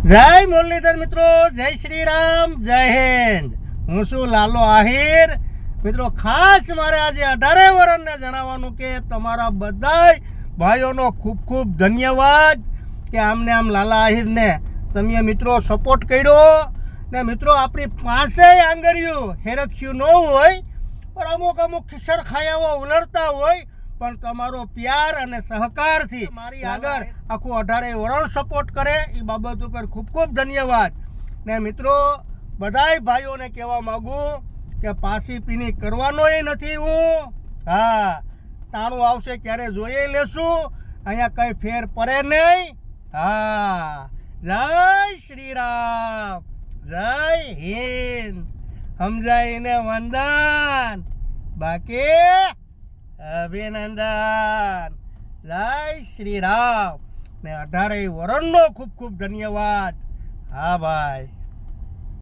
જય મુરલીધર મિત્રો, જય શ્રી રામ, જય હિન્દ. હું છું લાલો આહિર. મિત્રો ખાસ મારે આજે 18 વર્ષને જણાવવાનું કે તમારા બધા ભાઈઓનો ખૂબ ખૂબ ધન્યવાદ કે આમને આમ લાલા આહિરને તમે મિત્રો સપોર્ટ કર્યો ને. મિત્રો આપણી પાસે આંગળીયું હેરખ્યું ન હોય પણ અમુક ખિસ્સર ખાયાઓ ઉલરતા હોય, પણ તમારો પ્યાર અને સહકારથી મારી આગળ આખું 18 વર્ષ સપોર્ટ કરે એ બાબત ઉપર ખૂબ ખૂબ ધન્યવાદ. ને મિત્રો બધાય ભાઈઓને કહેવા માગું કે પાસી પીની કરવાનો નથી હું. હા, ટાણું આવશે ક્યારે જોઈએ લેશું, અહીંયા કંઈ ફેર પડે નહીં. હા, જય શ્રી રામ, જય હિન્દ. સમજાઈને વંદન, બાકી અભિનંદન. જય શ્રી રામ ને 18 વર્ષનો ખૂબ ખૂબ ધન્યવાદ. હા ભાઈ.